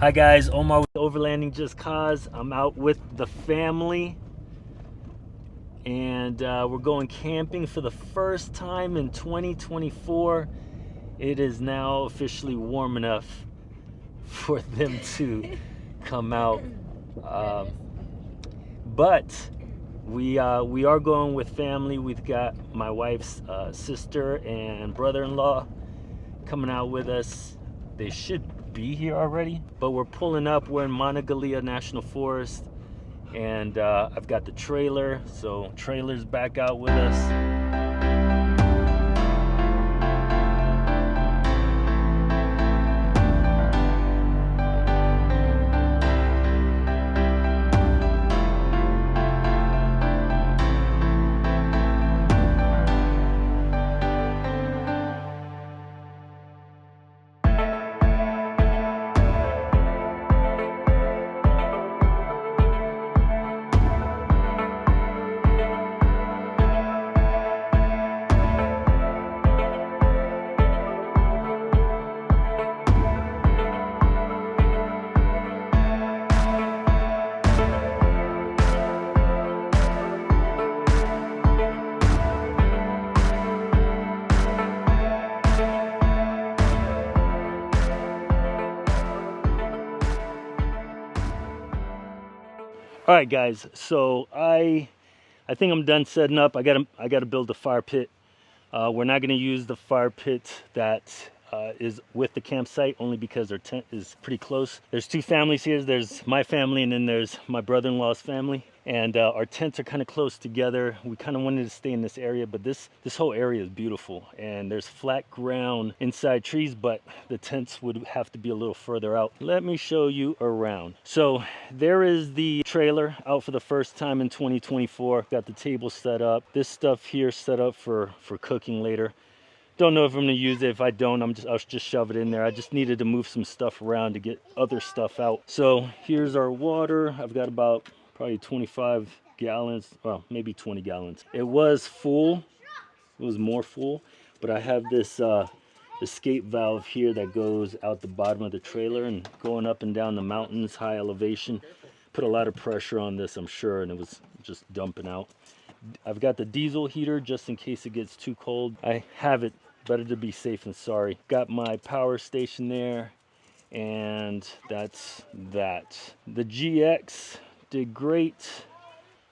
Hi guys, Omar with Overlanding Just Cause. I'm out with the family and we're going camping for the first time in 2024. It is now officially warm enough for them to come out. But we are going with family. We've got my wife's sister and brother-in-law coming out with us. They should be here already, but we're pulling up. We're in Monongalia National Forest, and I've got the trailer, so trailer's back out with us. All right, guys. So I think I'm done setting up. I gotta build a fire pit. We're not gonna use the fire pit that is with the campsite, only because our tent is pretty close. There's two families here. There's my family and then there's my brother-in-law's family. And our tents are kind of close together. We kind of wanted to stay in this area, but this whole area is beautiful. And there's flat ground inside trees, but the tents would have to be a little further out. Let me show you around. So there is the trailer out for the first time in 2024. Got the table set up. This stuff here set up for cooking later. Don't know if I'm gonna use it. If I don't, I'll just shove it in there. I just needed to move some stuff around to get other stuff out. So here's our water. I've got about probably 25 gallons, well, maybe 20 gallons. It was full, it was more full, but I have this escape valve here that goes out the bottom of the trailer, and going up and down the mountains, high elevation, put a lot of pressure on this, I'm sure, and it was just dumping out. I've got the diesel heater just in case it gets too cold. I have it, better to be safe than sorry. Got my power station there, and that's that. The GX did great.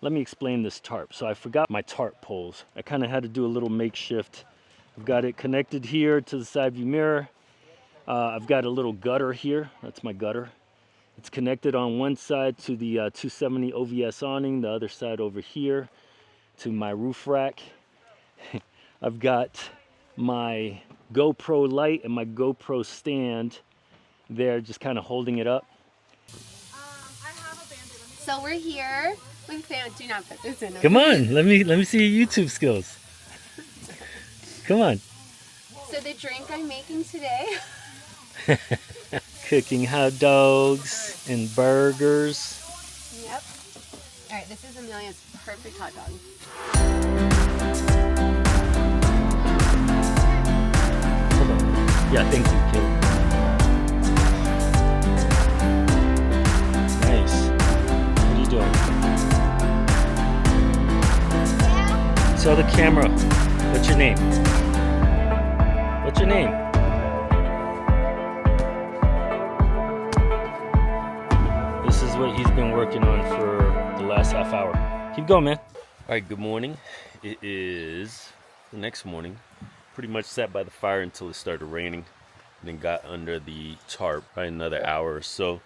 Let me explain this tarp. So I forgot my tarp poles. I kind of had to do a little makeshift. I've got it connected here to the side view mirror. I've got a little gutter here. That's my gutter. It's connected on one side to the 270 OVS awning, the other side over here to my roof rack. I've got my GoPro light and my GoPro stand there, just kind of holding it up. So we're here. We found. Do not put this in. Come on, let me see your YouTube skills. Come on. So the drink I'm making today. Cooking hot dogs and burgers. Yep. All right, this is Amelia's perfect hot dog. Hold on. Yeah, thank you, Kate. Nice. What are you doing? Tell the camera. What's your name? What's your name? This is what he's been working on for the last half hour. Keep going, man. All right, good morning. It is the next morning. Pretty much sat by the fire until it started raining, and then got under the tarp probably another hour or so.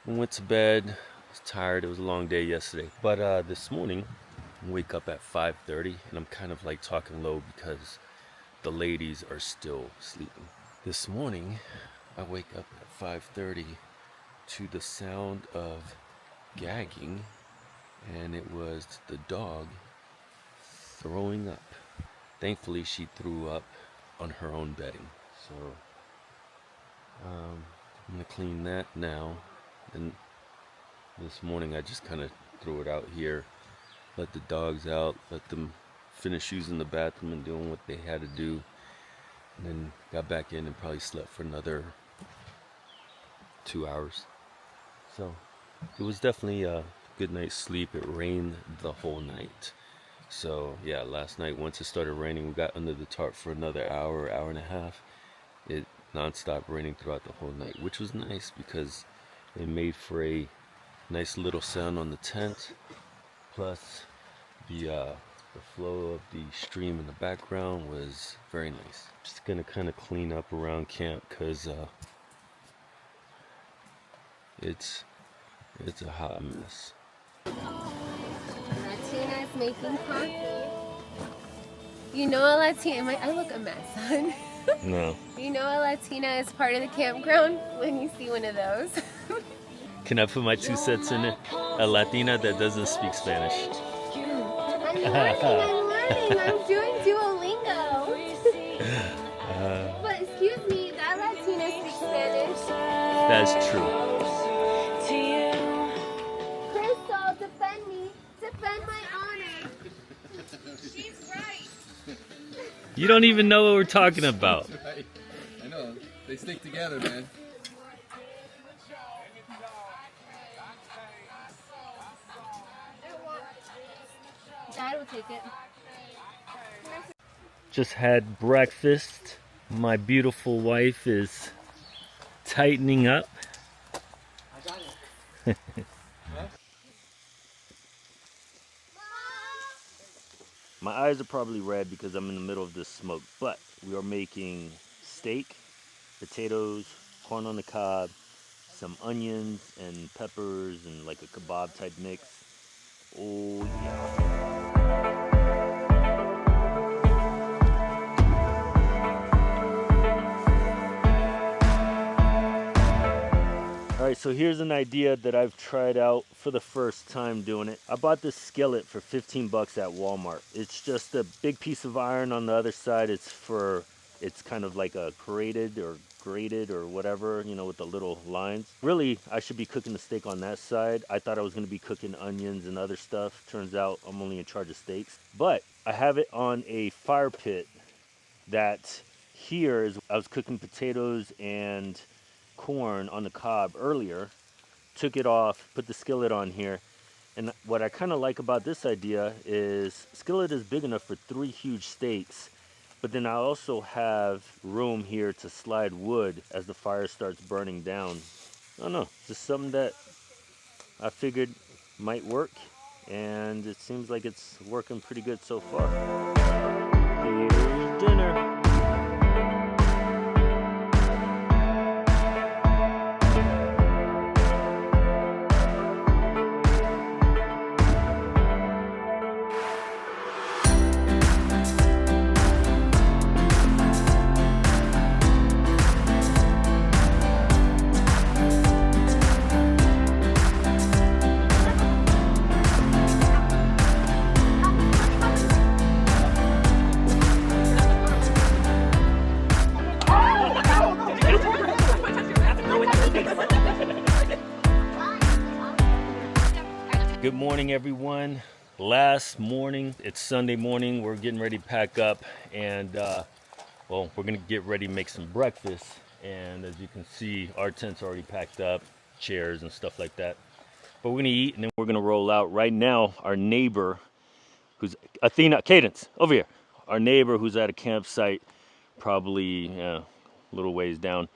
And went to bed. I was tired. It was a long day yesterday. But this morning, I wake up at 5:30, and I'm kind of like talking low because the ladies are still sleeping. This morning, I wake up at 5:30 to the sound of gagging, and it was the dog throwing up. Thankfully, she threw up on her own bedding. So I'm gonna clean that now. And this morning I just kind of threw it out here, let the dogs out, let them finish using the bathroom and doing what they had to do, and then got back in and probably slept for another 2 hours. So it was definitely a good night's sleep. It rained the whole night. So yeah, last night once it started raining, we got under the tarp for another hour, hour and a half. It nonstop raining throughout the whole night, which was nice because it made for a nice little sound on the tent. Plus the flow of the stream in the background was very nice. Just gonna kind of clean up around camp because it's a hot mess. Latina's making coffee. You know a Latina, I look a mess, son. No. You know a Latina is part of the campground when you see one of those. Can I put my 2 cents in it? A Latina that doesn't speak Spanish. I'm doing Duolingo. But excuse me, that Latina speaks Spanish. That's true. Crystal, defend me. Defend my honor. She's right. You don't even know what we're talking about. Right. I know. They stick together, man. Dad will take it. Just had breakfast. My beautiful wife is tightening up. I got it. My eyes are probably red because I'm in the middle of this smoke, but we are making steak, potatoes, corn on the cob, some onions and peppers and like a kebab type mix. Oh yeah. Alright, so here's an idea that I've tried out for the first time doing it. I bought this skillet for 15 bucks at Walmart. It's just a big piece of iron on the other side. It's kind of like a grated or whatever, you know, with the little lines. Really, I should be cooking the steak on that side. I thought I was gonna be cooking onions and other stuff. Turns out I'm only in charge of steaks. But I have it on a fire pit that here is, I was cooking potatoes and corn on the cob earlier, took it off, put the skillet on here, and what I kind of like about this idea is skillet is big enough for 3 huge steaks, but then I also have room here to slide wood as the fire starts burning down. I don't know, just something that I figured might work, and it seems like it's working pretty good so far. Here's dinner. Good morning, everyone. Last morning, it's Sunday morning. We're getting ready to pack up, and well, we're gonna get ready to make some breakfast. And as you can see, our tent's already packed up, chairs and stuff like that. But we're gonna eat, and then we're gonna roll out. Right now, our neighbor, who's Athena, Cadence, over here. Our neighbor, who's at a campsite, probably a little ways down,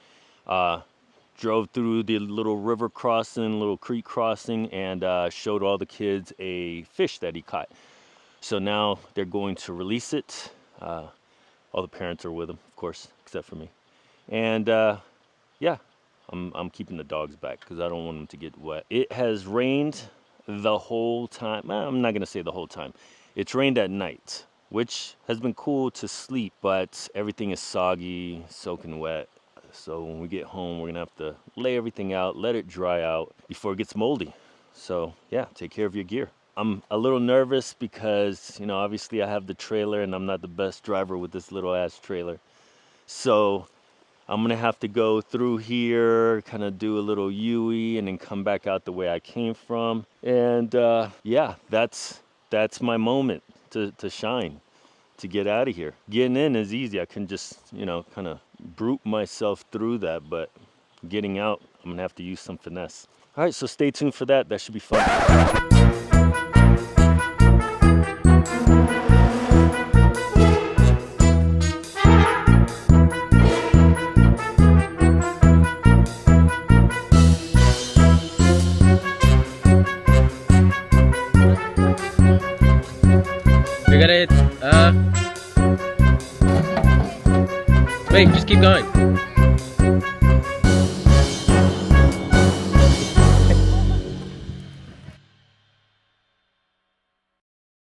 drove through the little river crossing, little creek crossing, and showed all the kids a fish that he caught. So now they're going to release it. All the parents are with them, of course, except for me. And yeah, I'm keeping the dogs back because I don't want them to get wet. It has rained the whole time. Well, I'm not gonna say the whole time. It's rained at night, which has been cool to sleep, but everything is soggy, soaking wet. So when we get home, we're gonna have to lay everything out, let it dry out before it gets moldy. So yeah, take care of your gear. I'm a little nervous because, you know, obviously I have the trailer and I'm not the best driver with this little ass trailer. So I'm gonna have to go through here, kind of do a little U-ey and then come back out the way I came from. And yeah, that's my moment to shine, to get out of here. Getting in is easy. I can just, you know, kind of brute myself through that, but getting out, I'm gonna have to use some finesse. All right, so stay tuned for that. That should be fun. You're gonna hit, wait, just keep going.